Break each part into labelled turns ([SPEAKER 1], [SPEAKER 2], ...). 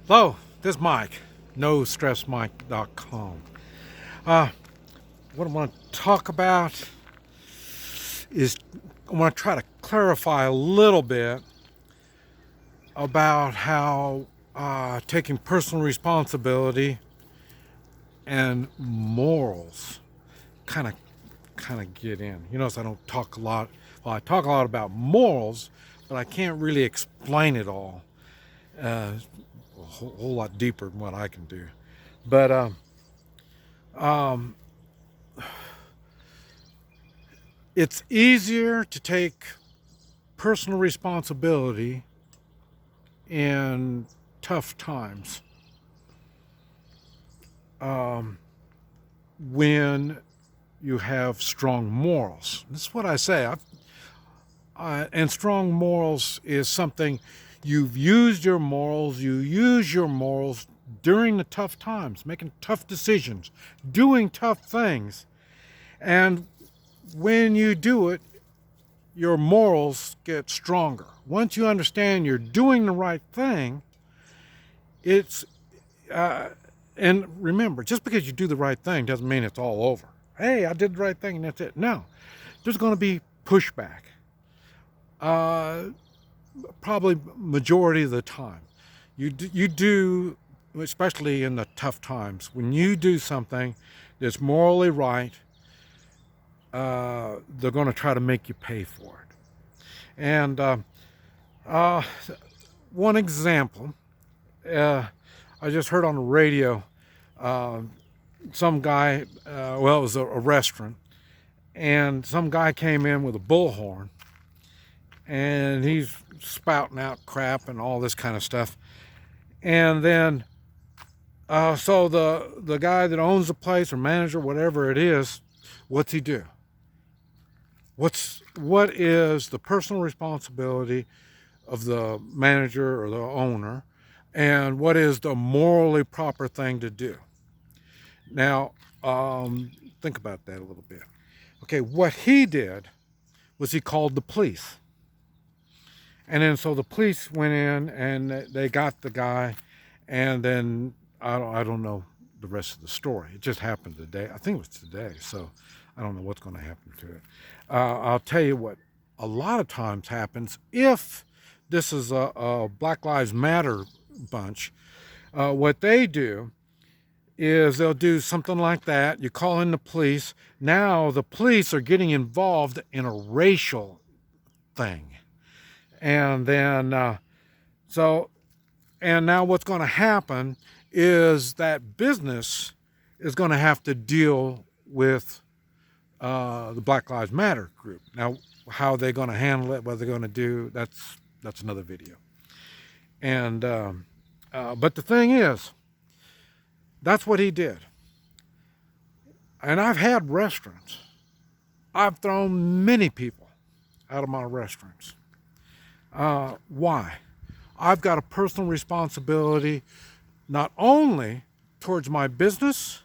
[SPEAKER 1] Hello, this is Mike, NoStressMike.com. What I want to talk about is I want to try to clarify a little bit about how taking personal responsibility and morals kind of get in. You notice I don't talk a lot. Well, I talk a lot about morals, but I can't really explain it all. A whole lot deeper than what I can do. But um, it's easier to take personal responsibility in tough times when you have strong morals. This is what I say. And strong morals is something you've used your morals, you use your morals during the tough times, making tough decisions, doing tough things. And when you do it, your morals get stronger. Once you understand you're doing the right thing, it's, and remember, just because you do the right thing doesn't mean it's all over. Hey, I did the right thing and that's it. No, there's going to be pushback. Probably majority of the time. You do, especially in the tough times, when you do something that's morally right, they're going to try to make you pay for it. And one example, I just heard on the radio, some guy, well, it was a restaurant, and some guy came in with a bullhorn, and he's spouting out crap and all this kind of stuff. And then, so the guy that owns the place or manager, whatever it is, what's he do? What is the personal responsibility of the manager or the owner, and what is the morally proper thing to do? Now, think about that a little bit. Okay, what he did was he called the police. And then so the police went in and they got the guy, and then I don't know the rest of the story. It just happened today. I think it was today, so I don't know what's going to happen to it. I'll tell you what a lot of times happens if this is a Black Lives Matter bunch. What they do is they'll do something like that. You call in the police. Now the police are getting involved in a racial thing. And then, and now what's going to happen is that business is going to have to deal with the Black Lives Matter group. Now, how they're going to handle it, what they're going to do, that's another video. And but the thing is, that's what he did. And I've had restaurants. I've thrown many people out of my restaurants. Why? I've got a personal responsibility not only towards my business,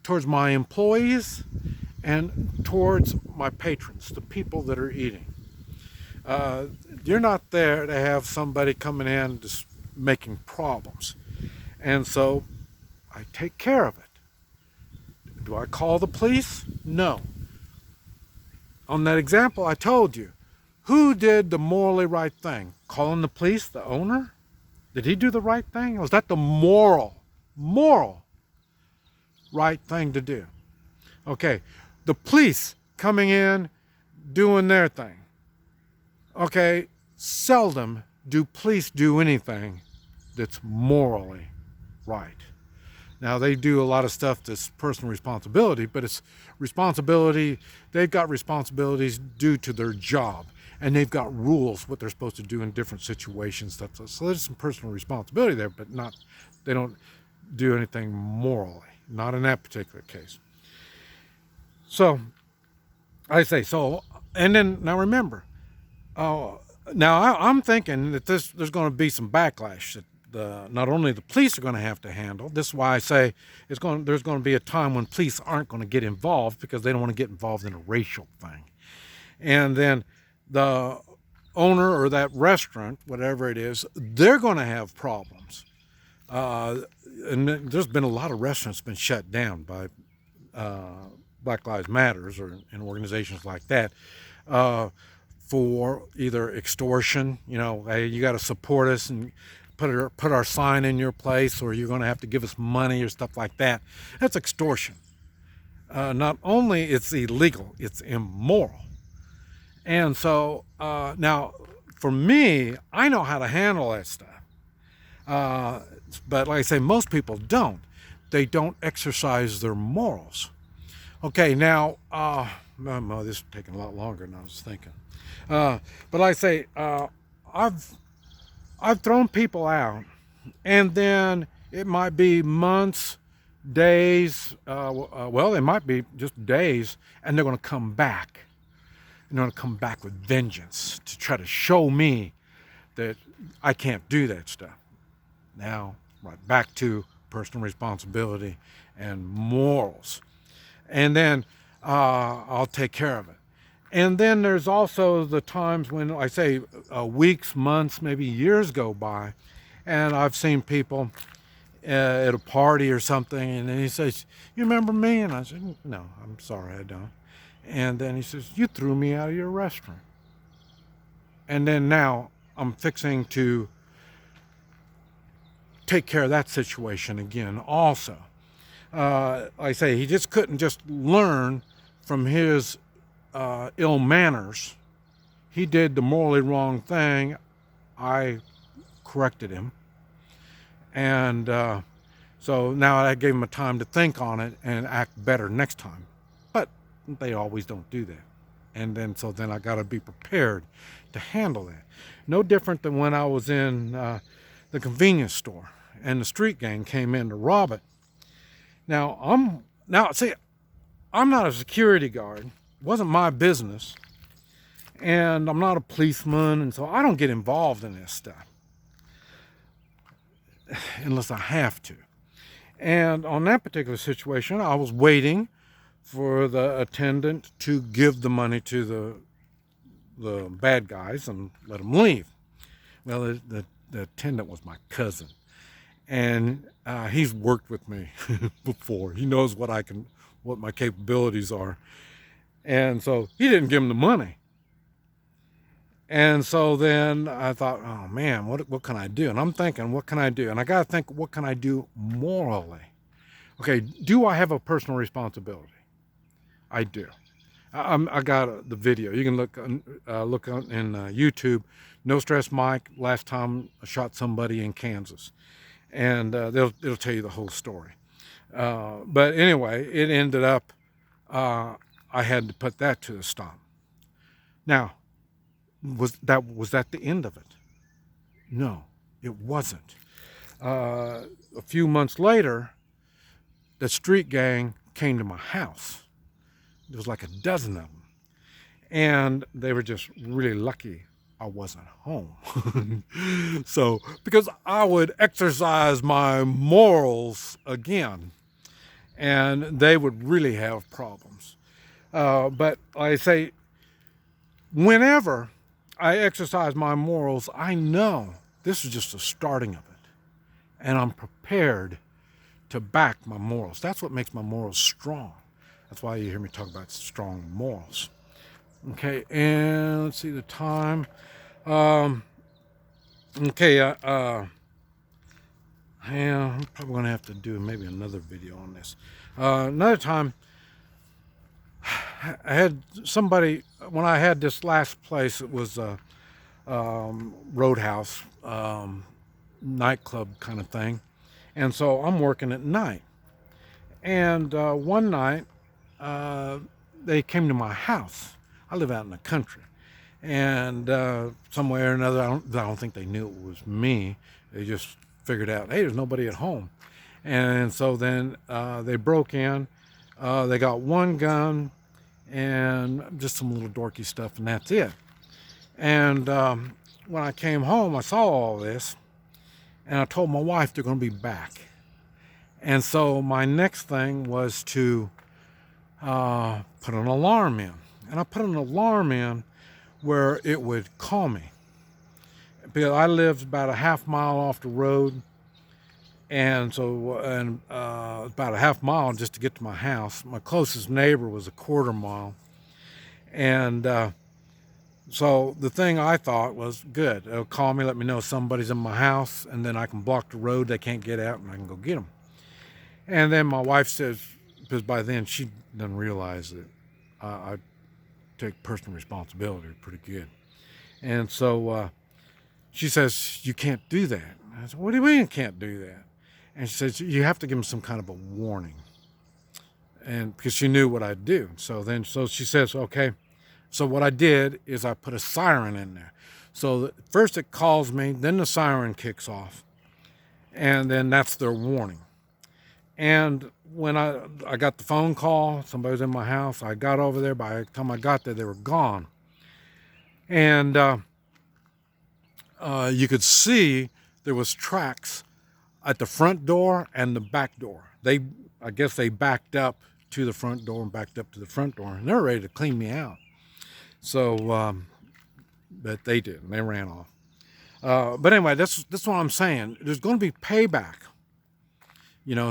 [SPEAKER 1] towards my employees, and towards my patrons, the people that are eating. You're not there to have somebody coming in just making problems. And so I take care of it. Do I call the police? No. On that example I told you, who did the morally right thing? Calling the police, the owner? Did he do the right thing? Or was that the moral right thing to do? Okay, the police coming in, doing their thing. Okay, seldom do police do anything that's morally right. Now, they do a lot of stuff that's personal responsibility, but it's responsibility, they've got responsibilities due to their job. And they've got rules, what they're supposed to do in different situations. So there's some personal responsibility there, but they don't do anything morally, not in that particular case. So, I say, and then, now remember, now I'm thinking that there's going to be some backlash that not only the police are going to have to handle. This is why I say there's going to be a time when police aren't going to get involved because they don't want to get involved in a racial thing. And then the owner or that restaurant, whatever it is, they're going to have problems Uh, and there's been a lot of restaurants been shut down by Black Lives Matters or in organizations like that uh, for either extortion. Hey, you got to support us and put our sign in your place, or you're going to have to give us money or stuff like that. That's extortion. Not only it's illegal, it's immoral. And so now, for me, I know how to handle that stuff. Uh, but like I say, most people don't. They don't exercise their morals. Okay, now, well, this is taking a lot longer than I was thinking. But like I say, I've thrown people out, and then it might be months, days. Well, it might be just days, and they're going to come back. They're going to come back with vengeance to try to show me that I can't do that stuff. Now, right back to personal responsibility and morals. And then I'll take care of it. And then there's also the times when I say weeks, months, maybe years go by, and I've seen people at a party or something, and then he says, "You remember me?" And I said, "No, I'm sorry, I don't." And then he says, "You threw me out of your restaurant." And then now I'm fixing to take care of that situation again also. Like I say, he just couldn't just learn from his ill manners. He did the morally wrong thing. I corrected him. And so now I gave him a time to think on it and act better next time. But they always don't do that. And then I got to be prepared to handle that. No different than when I was in the convenience store and the street gang came in to rob it. Now I'm not a security guard. It wasn't my business. And I'm not a policeman, and so I don't get involved in this stuff unless I have to. And on that particular situation, I was waiting for the attendant to give the money to the bad guys and let them leave. Well, the attendant was my cousin, and he's worked with me before. He knows what my capabilities are, and so he didn't give him the money. And so then I thought, oh man, what can I do? And I'm thinking, what can I do? And I got to think, what can I do morally? Okay, do I have a personal responsibility? I do. I got the video. You can look in YouTube. No Stress Mike. Last time I shot somebody in Kansas, and it'll tell you the whole story. But anyway, it ended up I had to put that to a stop. Now, was that the end of it? No, it wasn't. A few months later, the street gang came to my house. There was like a dozen of them. And they were just really lucky I wasn't home. So, because I would exercise my morals again, and they would really have problems. But I say, whenever I exercise my morals, I know this is just the starting of it. And I'm prepared to back my morals. That's what makes my morals strong. That's why you hear me talk about strong morals. Okay, and let's see the time. Yeah, I'm probably going to have to do maybe another video on this. Another time, I had somebody, when I had this last place, it was a roadhouse, nightclub kind of thing. And so I'm working at night. And one night, they came to my house. I live out in the country. And some way or another, I don't think they knew it was me. They just figured out, hey, there's nobody at home. And so then they broke in. They got one gun and just some little dorky stuff, and that's it. And when I came home, I saw all this, and I told my wife they're going to be back. And so my next thing was to put an alarm in. And I put an alarm in where it would call me. Because I lived about a half mile off the road, And so, about a half mile just to get to my house. My closest neighbor was a quarter mile. And so the thing I thought was, good, they'll call me, let me know somebody's in my house, and then I can block the road, they can't get out, and I can go get them. And then my wife says, because by then she doesn't realize that I take personal responsibility pretty good. And so she says, you can't do that. I said, what do you mean you can't do that? And she says, you have to give them some kind of a warning. And because she knew what I'd do. So she says, okay. So what I did is I put a siren in there. So first it calls me, then the siren kicks off. And then that's their warning. And when I got the phone call, somebody was in my house, I got over there. By the time I got there, they were gone. And you could see there was tracks at the front door and the back door. I guess they backed up to the front door and backed up to the front door, and they're ready to clean me out. So, but they didn't. They ran off. But anyway, that's what I'm saying. There's going to be payback.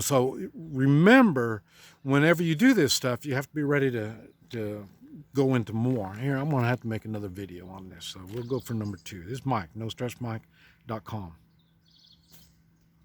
[SPEAKER 1] So remember, whenever you do this stuff, you have to be ready to go into more. Here, I'm going to have to make another video on this. So we'll go for number 2. This is Mike, NoStressMike.com.